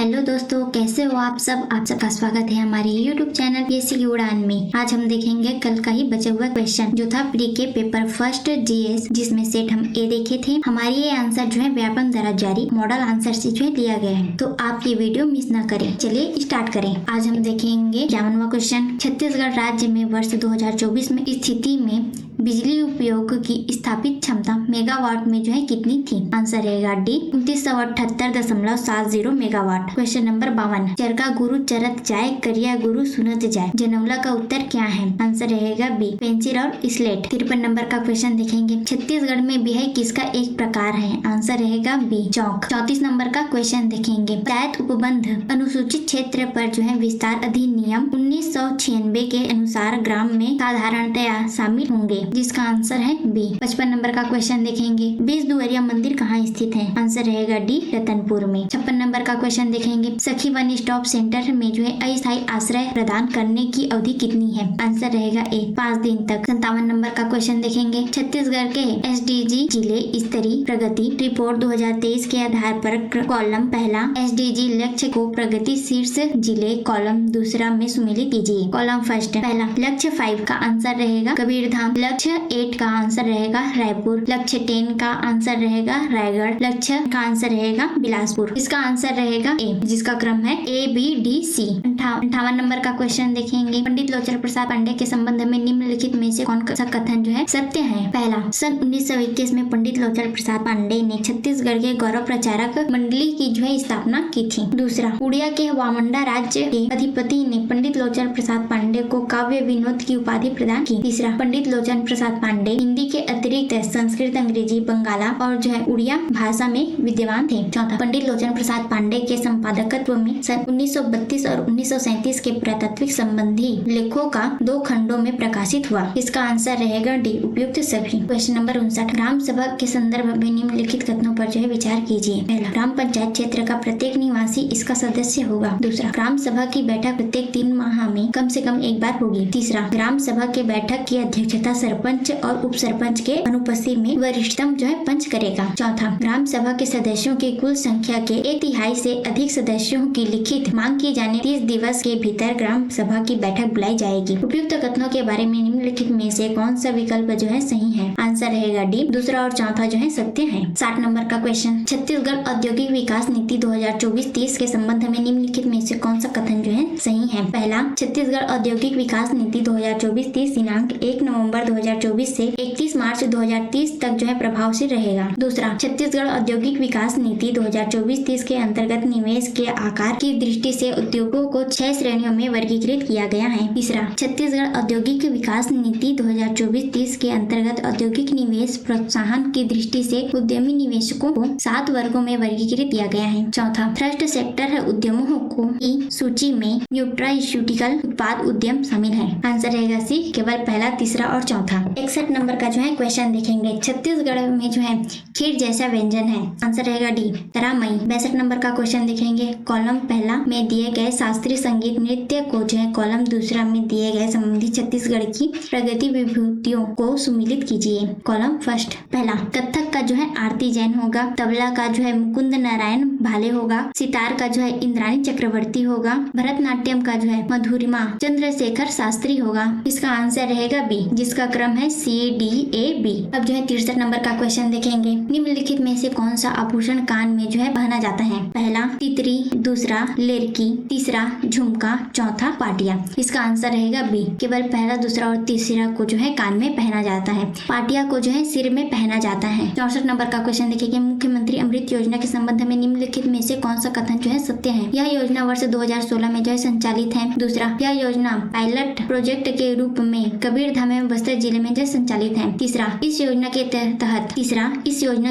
Hello दोस्तों, कैसे हो आप सब। आप सबका स्वागत है हमारे YouTube चैनल पीएससी की उड़ान में। आज हम देखेंगे कल का ही बचा हुआ क्वेश्चन जो था प्री के पेपर फर्स्ट जीएस, जिसमें सेट हम ए देखे थे। हमारी ये आंसर जो है व्यापम द्वारा जारी मॉडल आंसर से जो है दिया गया है, तो आप ये वीडियो मिस ना करें। चलिए स्टार्ट करें। आज हम देखेंगे 51वां क्वेश्चन। छत्तीसगढ़ राज्य में वर्ष 2024 में स्थिति में बिजली उपयोग की स्थापित क्षमता मेगावाट में जो है कितनी थी। आंसर रहेगा डी 2978.70 मेगावाट। Question number 52। चरका गुरु चरत जाए करिया गुरु सुनत जाए, जनौला का उत्तर क्या है। आंसर रहेगा बी पेंसिल और स्लेट। 53 नंबर का क्वेश्चन देखेंगे। छत्तीसगढ़ में बिहाई किसका एक प्रकार है। आंसर रहेगा बी चौक। 34 नंबर का क्वेश्चन देखेंगे। पंचायत उपबंध अनुसूचित क्षेत्र पर जो है विस्तार अधिनियम 1996 के अनुसार ग्राम में साधारणतया शामिल होंगे, जिसका आंसर है बी। 55 नंबर का क्वेश्चन देखेंगे। बीस दुआरिया मंदिर कहाँ स्थित है। आंसर रहेगा डी रतनपुर में। 56 नंबर का क्वेश्चन देखेंगे। सखी वन स्टॉप सेंटर में जो है अस्थायी आश्रय प्रदान करने की अवधि कितनी है। आंसर रहेगा ए 5 दिन तक। 57 नंबर का क्वेश्चन देखेंगे। छत्तीसगढ़ के एसडीजी जिले स्तरीय प्रगति रिपोर्ट 2023 के आधार पर कॉलम पहला एसडीजी लक्ष्य को प्रगति शीर्ष जिले कॉलम दूसरा में सम्मिलित कीजिए। कॉलम फर्स्ट पहला लक्ष्य 5 का आंसर रहेगा कबीरधाम। लक्ष्य 8 का आंसर रहेगा रायपुर। लक्ष्य 10 का आंसर रहेगा रायगढ़। लक्ष्य का आंसर रहेगा बिलासपुर। इसका आंसर रहेगा ए, जिसका क्रम है A B D C. 58 number का क्वेश्चन देखेंगे। पंडित लोचन प्रसाद पांडे के संबंध में निम्नलिखित में से कौन सा कथन जो है सत्य है। पहला, सन 1921 में पंडित लोचन प्रसाद पांडे ने छत्तीसगढ़ के गौरव प्रचारक मंडली की जो है स्थापना की थी। दूसरा, उड़िया के वामंडा राज्य के अधिपति ने पंडित लोचन प्रसाद पांडे को काव्य विनोद की उपाधि प्रदान की। तीसरा, पंडित लोचन प्रसाद पांडे हिंदी के अतिरिक्त संस्कृत, अंग्रेजी, बंगाला और जो है उड़िया भाषा में विद्वान थे। चौथा, पंडित लोचन प्रसाद पांडे के संपादकत्व में सन 1932 और 1937 के पुरातात्विक संबंधी लेखों का 2 खंडों में प्रकाशित हुआ। इसका आंसर रहेगा डी उपयुक्त सभी। Question number 59। ग्राम सभा के संदर्भ में निम्नलिखित कथनों पर जो है विचार कीजिए। पहला, ग्राम पंचायत क्षेत्र का प्रत्येक निवासी इसका सदस्य होगा। दूसरा, ग्राम सभा की बैठक प्रत्येक 3 माह में कम से कम एक बार होगी। तीसरा, ग्राम सभा के बैठक की अध्यक्षता सरपंच और उप सरपंच के अनुपस्थिति में वरिष्ठतम जो है पंच करेगा। चौथा, ग्राम सभा के सदस्यों की कुल संख्या के 1/3 से अधिक सदस्यों की लिखित मांग की जाने 30 दिवस के भीतर ग्राम सभा की बैठक बुलाई जाएगी। उपयुक्त कथनों के बारे में निम्नलिखित में से कौन सा विकल्प जो है सही है। आंसर रहेगा डी दूसरा और चौथा जो है सत्य है। 60 नंबर का क्वेश्चन। छत्तीसगढ़ औद्योगिक विकास नीति 2024-30 के संबंध में निम्नलिखित में से कौन सा कथन जो है सही है। पहला, छत्तीसगढ़ औद्योगिक विकास नीति 2024-30 दिनांक 1 नवंबर 2024 से 31 मार्च 2030 तक जो है प्रभावशील रहेगा। दूसरा, छत्तीसगढ़ औद्योगिक विकास नीति 2024-30 के अंतर्गत निवेश के आकार की दृष्टि से उद्योगों को 6 श्रेणियों में वर्गीकृत किया गया है। तीसरा, छत्तीसगढ़ औद्योगिक विकास नीति 2024-30 के अंतर्गत औद्योगिक निवेश प्रोत्साहन की दृष्टि से उद्यमी निवेशकों को 7 वर्गों में वर्गीकृत किया गया है। चौथा, थर्स्ट सेक्टर उद्यमों को की सूची में न्यूट्रास्यूटिकल उत्पाद उद्यम शामिल है। आंसर रहेगा सी केवल पहला, तीसरा और चौथा। 61 नंबर का जो है क्वेश्चन देखेंगे। छत्तीसगढ़ में जो है खीर जैसा व्यंजन है। आंसर रहेगा डी तरामई। 62 नंबर का क्वेश्चन देखेंगे। कॉलम पहला में दिए गए शास्त्रीय संगीत नृत्य को जो है कॉलम दूसरा में दिए गए संबंधित छत्तीसगढ़ की प्रगति विभूतियों को सुमिलित कीजिए। कॉलम फर्स्ट पहला, कथक का जो है आरती जैन होगा। तबला का जो है मुकुंद नारायण भाले होगा। सितार का जो है इंद्राणी चक्रवर्ती होगा। भरतनाट्यम का जो है मधुरिमा चंद्रशेखर शास्त्री होगा। इसका आंसर रहेगा बी, जिसका क्रम है सी डी ए बी। अब जो है 63 नंबर का क्वेश्चन देखेंगे। निम्नलिखित में से कौन सा आभूषण कान में जो है पहना जाता है। पहला, तितरी। दूसरा, लेरकी। तीसरा, झुमका। चौथा, पाटिया। इसका आंसर रहेगा बी, केवल पहला, दूसरा और तीसरा को जो है कान में पहना जाता है। पाटिया को जो है सिर में पहना जाता है। 64 नंबर का क्वेश्चन देखिए। मुख्यमंत्री अमृत योजना के संबंध में निम्नलिखित में से कौन सा कथन जो है सत्य है। यह योजना वर्ष 2016 में जो है संचालित है। दूसरा, यह योजना पायलट प्रोजेक्ट के रूप में कबीरधाम एवं बस्तर जिले में जो है संचालित है। तीसरा, इस योजना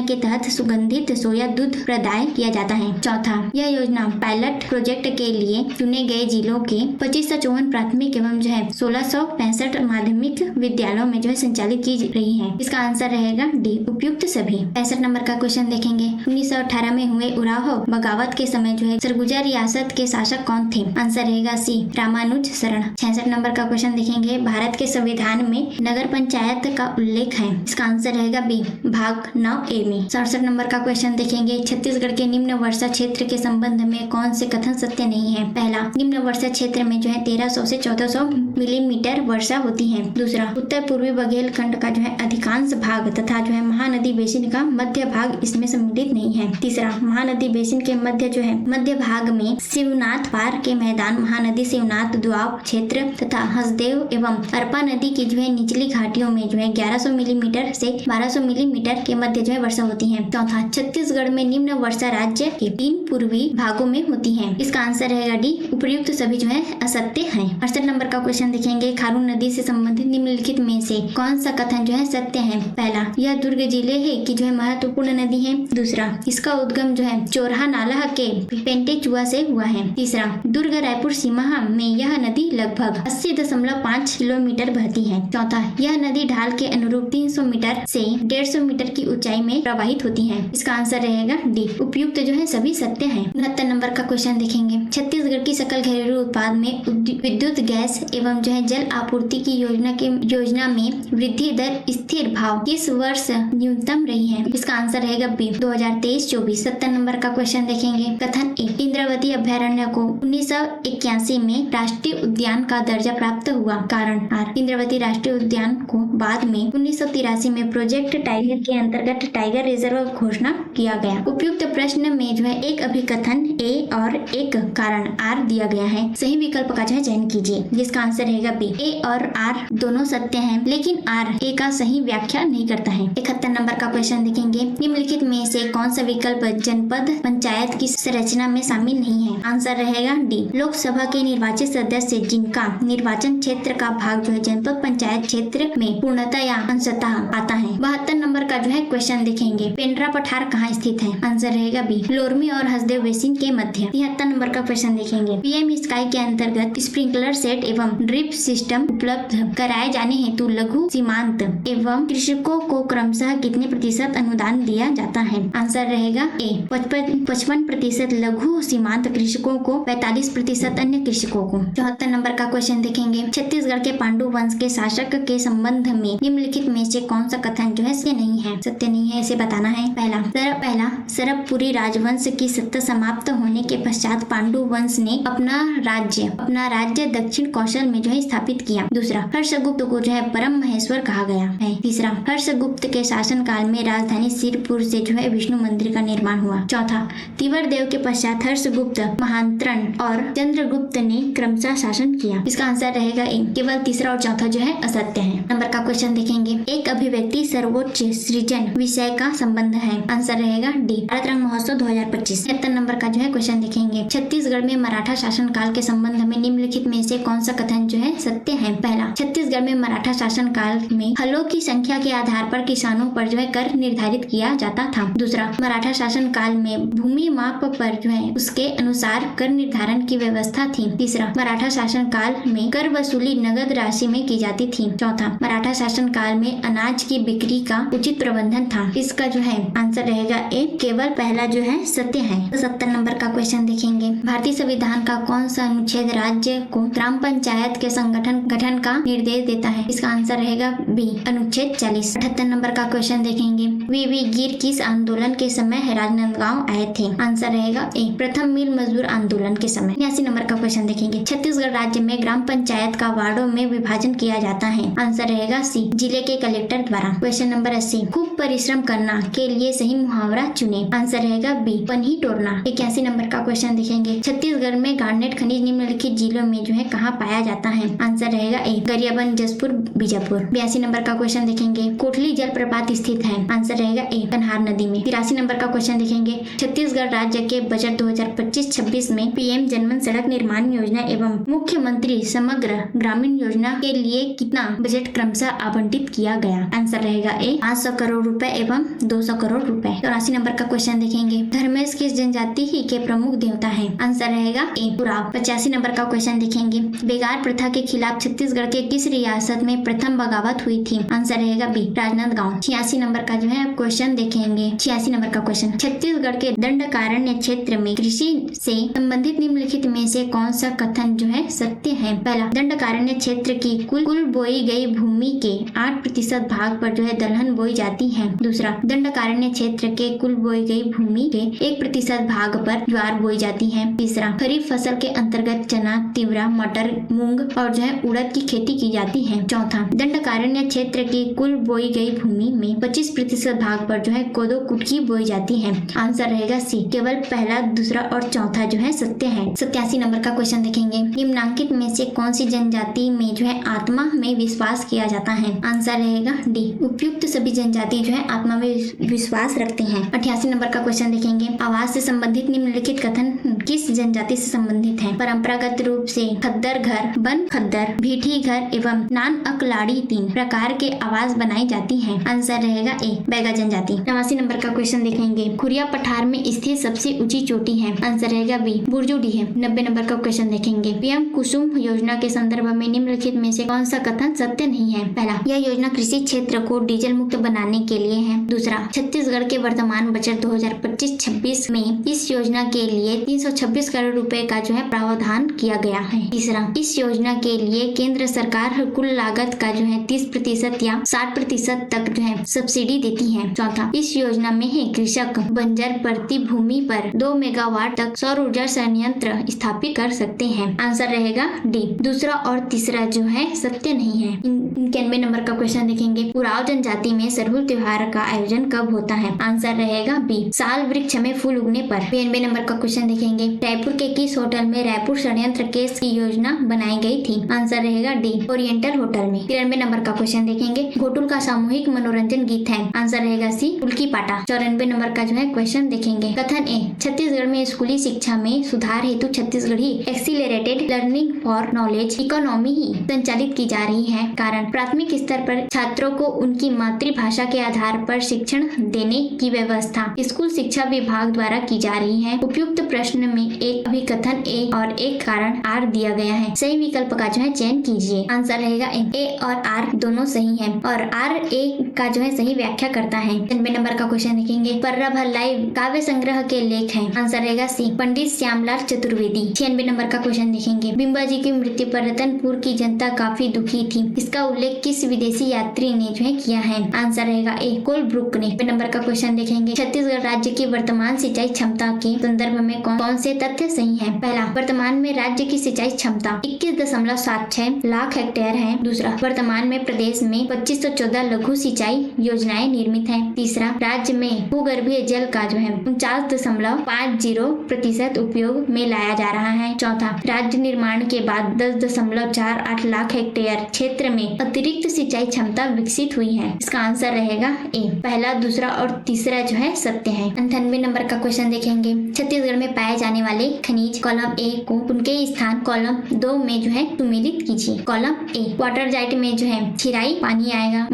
के तहत सुगंधित सोया दूध प्रदाय किया जाता है। चौथा, यह योजना पायलट प्रोजेक्ट के लिए चुने गए जिलों के 2554 प्राथमिक एवं जो है 1665 माध्यमिक विद्यालयों में जो है संचालित की रही है। इसका आंसर रहेगा डी उपयुक्त सभी। 65 नंबर का क्वेश्चन देखेंगे। 1918 में हुए उराव बगावत के समय जो है सरगुजा रियासत के शासक कौन थे। आंसर रहेगा सी रामानुज शरण। 66 नंबर का क्वेश्चन देखेंगे। भारत के संविधान में नगर पंचायत का उल्लेख है? इसका आंसर रहेगा बी, भाग 9A में। 67 नंबर का क्वेश्चन देखेंगे, छत्तीसगढ़ के निम्न वर्षा क्षेत्र के संबंध में कौन से कथन सत्य नहीं है? पहला, निम्न वर्षा क्षेत्र में जो है 1300 से 1400 मिलीमीटर वर्षा होती है। दूसरा, उत्तर पूर्वी बघेलखंड का जो है अधिकांश भाग तथा जो है महानदी बेसिन का मध्य भाग इसमें सम्मिलित नहीं है। तीसरा, महानदी बेसिन के मध्य भाग में शिवनाथ पार के मैदान, महानदी शिवनाथ दुआब क्षेत्र तथा हसदेव एवं अरपा नदी की जो है निचली घाटियों में जो है 1100 मिलीमीटर से 1200 मिलीमीटर के मध्य जो है वर्षा होती है। चौथा, छत्तीसगढ़ में निम्न वर्षा राज्य के 3 पूर्वी भागों में होती है। इसका आंसर रहेगा डी, उपर्युक्त सभी जो है असत्य है। 68 नंबर का क्वेश्चन देखेंगे, खारून नदी से संबंधित निम्नलिखित में से कौन सा कथन जो है सत्य है? पहला, यह दुर्ग जिले है की जो है महत्वपूर्ण नदी है। दूसरा, इसका उद्गम जो है चोरहा नाला के पेंटेचुआ से हुआ है। तीसरा, दुर्ग रायपुर सीमा में यह नदी लगभग 80.5 किलोमीटर बहती है। चौथा, यह नदी ढाल के अनुरूप 300 मीटर से 150 मीटर की ऊंचाई में प्रवाहित होती है। इसका आंसर रहेगा डी, उपयुक्त जो है सभी सत्य है। 69 नंबर का क्वेश्चन देखेंगे, छत्तीसगढ़ की सकल घरेलू उत्पाद में विद्युत, गैस एवं जो है जल आपूर्ति की योजना में वृद्धि दर स्थिर भाव किस वर्ष न्यूनतम रही है? इसका आंसर रहेगा बी, 2023-24। 70 नंबर का क्वेश्चन देखेंगे, कथन ए, इंद्रावती अभयारण्य को 1981 में राष्ट्रीय उद्यान का दर्जा प्राप्त हुआ। कारण आर, इंद्रावती राष्ट्रीय उद्यान को बाद में 1983 में प्रोजेक्ट टाइगर के अंतर्गत टाइगर रिजर्व घोषणा किया गया। उपयुक्त प्रश्न में जो है एक अभिकथन ए और एक कारण आर दिया गया है। सही विकल्प का जो है चयन कीजिए, जिसका आंसर रहेगा बी। ए और आर दोनों सत्य हैं, लेकिन आर ए का सही व्याख्या नहीं करता है। 71 नंबर का क्वेश्चन देखेंगे, निम्नलिखित में से कौन सा विकल्प जनपद पंचायत की संरचना में शामिल नहीं है? आंसर रहेगा डी, लोकसभा के निर्वाचित सदस्य जिनका निर्वाचन क्षेत्र का भाग जो है जनपद पंचायत क्षेत्र में पूर्णतः या अंशतः आता है। 72 नंबर का जो है क्वेश्चन देखेंगे, पेंड्रा पठार कहाँ स्थित है? आंसर रहेगा बी, लोरमी और हसदेव बेसिन के मध्य। 73 नंबर का क्वेश्चन देखेंगे, पीएम स्काई के अंतर्गत स्प्रिंकलर सेट एवं ड्रिप सिस्टम उपलब्ध कराए जाने हेतु लघु सीमांत एवं कृषकों को क्रमशः कितने प्रतिशत अनुदान दिया जाता है? आंसर रहेगा ए, 55% लघु सीमांत कृषकों को, 45% अन्य कृषकों को। 74 नंबर का क्वेश्चन देखेंगे, छत्तीसगढ़ के पांडु वंश के शासक के संबंध में निम्नलिखित में से कौन सा कथन जो है सत्य नहीं है, इसे बताना है। पहला, सरबपुरी राजवंश की सत्ता समाप्त होने के पश्चात पांडु वंश ने अपना राज्य दक्षिण कौशल में जो है स्थापित किया। दूसरा, हर्षगुप्त को जो है परम महेश्वर कहा गया है। तीसरा, हर्षगुप्त के शासन काल में राजधानी सिरपुर से जो है विष्णु मंदिर का निर्माण हुआ। चौथा, तिवर देव के पश्चात हर्षगुप्त, महांतरण और चंद्रगुप्त ने क्रमशः शासन किया। इसका आंसर रहेगा ए, केवल तीसरा और चौथा जो है असत्य है। नंबर का क्वेश्चन देखेंगे, एक अभिव्यक्ति सर्वोच्च सृजन विषय का संबंध है। आंसर रहेगा डी, भारत रंग महोत्सव 2025। 73 नंबर का जो है क्वेश्चन देखेंगे, छत्तीसगढ़ में मराठा शासन काल के संबंध में निम्नलिखित में से कौन सा कथन जो है सत्य है? पहला, छत्तीसगढ़ में मराठा शासन काल में हलों की संख्या के आधार पर किसानों पर जो है कर निर्धारित किया जाता था। दूसरा, मराठा शासन काल में भूमि माप पर जो है उसके अनुसार कर निर्धारण की व्यवस्था थी। तीसरा, मराठा शासन काल में कर वसूली नगद राशि में की जाती थी। चौथा, मराठा शासन काल में अनाज की बिक्री का उचित प्रबंधन था। इसका जो है आंसर रहेगा ए, केवल पहला जो है सत्य है। 70 नंबर का क्वेश्चन देखेंगे, भारतीय संविधान का कौन सा अनुच्छेद राज्य को ग्राम पंचायत के गठन का निर्देश देता है? इसका आंसर रहेगा बी, अनुच्छेद 40। 78 नंबर का क्वेश्चन देखेंगे, वी गिर किस आंदोलन के समय राजनांदगांव आए थे? आंसर रहेगा ए, प्रथम मिल मजदूर आंदोलन के समय। 89 नंबर का क्वेश्चन देखेंगे, छत्तीसगढ़ राज्य में ग्राम पंचायत का वार्डों में विभाजन किया जाता है। आंसर रहेगा सी, जिले के कलेक्टर द्वारा। क्वेश्चन नंबर 80, खूब परिश्रम करना के लिए सही मुहावरा चुने। आंसर रहेगा बी, पनही टोरना। 81 नंबर का क्वेश्चन देखेंगे, छत्तीसगढ़ में गार्नेट खनिज निम्नलिखित जिलों में जो है कहाँ पाया जाता है? आंसर रहेगा ए, गरियाबंद, जसपुर, बीजापुर। 82 नंबर का क्वेश्चन देखेंगे, कोटली जलप्रपात स्थित है। आंसर रहेगा ए, कन्हार नदी में। 83 नंबर का क्वेश्चन देखेंगे, छत्तीसगढ़ राज्य के बजट 2025-26 में पीएम जनमन सड़क निर्माण योजना एवं मुख्यमंत्री समग्र ग्रामीण योजना के लिए कितना बजट क्रमशः आवंटित किया गया? आंसर रहेगा ए, 500 करोड़ रुपए एवं 200 करोड़ रुपए। 84 नंबर का क्वेश्चन देखेंगे, धर्मेश किस जनजाति ही के प्रमुख देवता है? आंसर रहेगा ए, उराव। 85 नंबर का क्वेश्चन देखेंगे, बेगार प्रथा के खिलाफ छत्तीसगढ़ के किस रियासत में प्रथम बगावत हुई थी? आंसर रहेगा बी, राजनांदगांव। 86 नंबर का जो है क्वेश्चन देखेंगे, 86 नंबर का क्वेश्चन, छत्तीसगढ़ के दंडकारण्य क्षेत्र में कृषि से संबंधित निम्नलिखित में से कौन सा कथन जो है सत्य है? पहला, दंडकारण्य क्षेत्र की कुल बोई गई भूमि के 8% भाग पर जो है दलहन बोई जाती है। दूसरा, दंडकारण्य क्षेत्र के कुल बोई गई भूमि के 1% भाग पर ज्वार बोई जाती है। तीसरा, खरीफ फसल के अंतर्गत चना, तिवरा, मटर, मूंग और जो है उड़द की खेती की जाती है। चौथा, दंडकारण्य क्षेत्र की कुल बोई गई भूमि में 25% भाग पर जो है कोदो कुटकी बोई जाती है। आंसर रहेगा सी, केवल पहला, दूसरा और चौथा जो है सत्य है। 87 नंबर का क्वेश्चन देखेंगे। निम्नलिखित में से कौन सी जनजाति में जो है आत्मा में विश्वास किया जाता है? आंसर रहेगा डी, उपयुक्त सभी जनजाति जो है आत्मा में विश्वास रखते हैं। 88 नंबर का क्वेश्चन देखेंगे। आवास से संबंधित निम्नलिखित कथन किस जनजाति से संबंधित है? परंपरागत रूप से खद्दर घर, बन खद्दर, भीठी घर एवं नान अकलाड़ी 3 प्रकार के आवास बनाई जाती है। आंसर रहेगा ए, बैगा जनजाति। 89 नंबर का क्वेश्चन देखेंगे। खुरिया पठार में स्थित सबसे ऊंची चोटी है? आंसर रहेगा बी, बुर्जुडी है। 90 नंबर का क्वेश्चन देखेंगे। पीएम कुसुम योजना के संदर्भ में निम्नलिखित में से कौन सा कथन सत्य नहीं है? पहला, यह योजना कृषि क्षेत्र को डीजल मुक्त बनाने के लिए है। दूसरा, छत्तीसगढ़ के वर्तमान बजट 2025-26 में इस योजना के लिए 326 करोड़ रुपए का जो है प्रावधान किया गया है। तीसरा, इस योजना के लिए केंद्र सरकार कुल लागत का जो है 30% या 60% तक जो है सब्सिडी देती है। चौथा, इस योजना में है कृषक बंजर प्रति भूमि पर 2 मेगावाट तक सौर ऊर्जा संयंत्र स्थापित कर सकते हैं। आंसर रहेगा डी, दूसरा और तीसरा जो है सत्य नहीं है। 91 नंबर का क्वेश्चन देखेंगे। उराव जनजाति में सरहुल त्योहार का आयोजन कब होता है? आंसर रहेगा बी, साल वृक्ष में फूल उगने पर। 92 नंबर का क्वेश्चन देखेंगे। रायपुर के किस होटल में रायपुर षड्यंत्र केस की योजना बनाई गई थी? आंसर रहेगा डी, ओरिएंटल होटल में। 93 नंबर का क्वेश्चन देखेंगे। घोटुल का सामूहिक मनोरंजन गीत है? आंसर रहेगा सी, उल्की पाटा। 94 नंबर का जो है क्वेश्चन देखेंगे। कथन ए, छत्तीसगढ़ में स्कूली शिक्षा में सुधार हेतु Chhattisgarhi accelerated learning for knowledge economy ही संचालित की जा रही है। कारण, प्राथमिक स्तर पर छात्रों को उनकी मातृभाषा के आधार पर शिक्षण देने की व्यवस्था स्कूल शिक्षा विभाग द्वारा की जा रही है। उपयुक्त प्रश्न में एक अभिकथन ए और एक कारण आर दिया गया है। सही विकल्प का जो है चयन कीजिए। आंसर रहेगा ए और आर दोनों सही है और आर ए का जो है सही व्याख्या करता है। 90 नंबर का क्वेश्चन देखेंगे। पर्रा भल्लाई काव्य संग्रह के लेख है? आंसर रहेगा सी, पंडित श्यामलाल चतुर्वेदी। 96 नंबर का क्वेश्चन देखेंगे। बिंबा जी की मृत्यु पर रतनपुर की जनता काफी दुखी थी। इसका उल्लेख किस विदेशी यात्री ने जो है किया है? आंसर रहेगा ए, कोलब्रुक ने। 92 नंबर का क्वेश्चन देखेंगे। छत्तीसगढ़ राज्य की वर्तमान सिंचाई क्षमता के संदर्भ में कौन से तथ्य सही है? पहला, वर्तमान में राज्य की सिंचाई क्षमता 21.76 लाख हेक्टेयर है। दूसरा, वर्तमान में प्रदेश में 2514 लघु सिंचाई योजनाएं निर्मित है। तीसरा, राज्य में भूगर्भीय जल का जो है 49.50% उपयोग में लाया जा रहा है। चौथा, राज्य निर्माण के बाद 10.48 लाख हेक्टेयर क्षेत्र में अतिरिक्त सिंचाई क्षमता विकसित हुई है। इसका आंसर रहेगा ए, पहला, दूसरा और तीसरा जो है सत्य है। 98 नंबर का क्वेश्चन देखेंगे। छत्तीसगढ़ में पाए जाने वाले खनिज कॉलम ए को उनके स्थान कॉलम 2 में जो है सुमेलित कीजिए। कॉलम ए, वाटरजाइट में जो है छिराई पानी आएगा।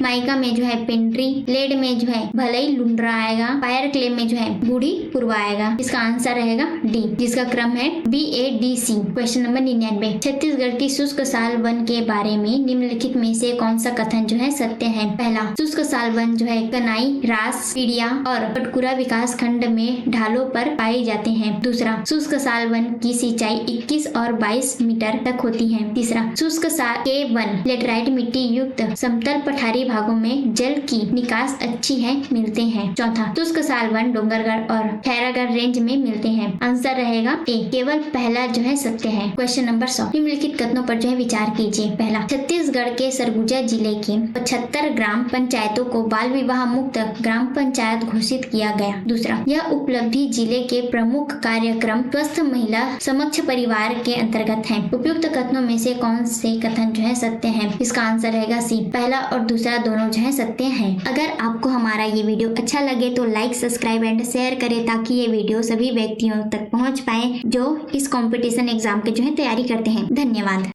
माइका में जो है पेंट्री, लेड में जो है भलई लुंड्रा आएगा। फायर क्ले में जो है बूढ़ी पूर्वा आएगा। इसका आंसर रहेगा डी, जिसका क्रम है BADC। Question number 99। छत्तीसगढ़ की शुष्क साल वन के बारे में निम्नलिखित में से कौन सा कथन जो है सत्य है? पहला, शुष्क साल वन जो है कनाई, रास, पीड़िया और पटकुरा विकास खंड में ढालों पर पाए जाते हैं। दूसरा, शुष्क साल वन की सिंचाई 21 और 22 मीटर तक होती है। तीसरा, शुष्क साल के वन लेटराइट मिट्टी युक्त समतल पठारी भागों में जल की निकास अच्छी है मिलते हैं। चौथा, शुष्क साल वन डोंगरगढ़ और खैरागढ़ रेंज में मिलते हैं। आंसर रहेगा ए, केवल पहला जो है सत्य है। Question number 100। निम्नलिखित कथनों पर जो है विचार कीजिए। पहला, छत्तीसगढ़ के सरगुजा जिले के 75 ग्राम पंचायतों को बाल विवाह मुक्त ग्राम पंचायत घोषित किया गया। दूसरा, यह उपलब्धि जिले के प्रमुख कार्यक्रम स्वस्थ महिला समक्ष परिवार के अंतर्गत है। उपयुक्त कथनों में से कौन से कथन जो है सत्य है? इसका आंसर रहेगा सी, पहला और दूसरा दोनों जो है सत्य है। अगर आपको हमारा ये वीडियो अच्छा लगे तो लाइक, सब्सक्राइब एंड शेयर करें ताकि ये वीडियो सभी व्यक्तियों तक पहुंच पाए जो इस कंपटीशन एग्जाम के जो है तैयारी करते हैं। धन्यवाद।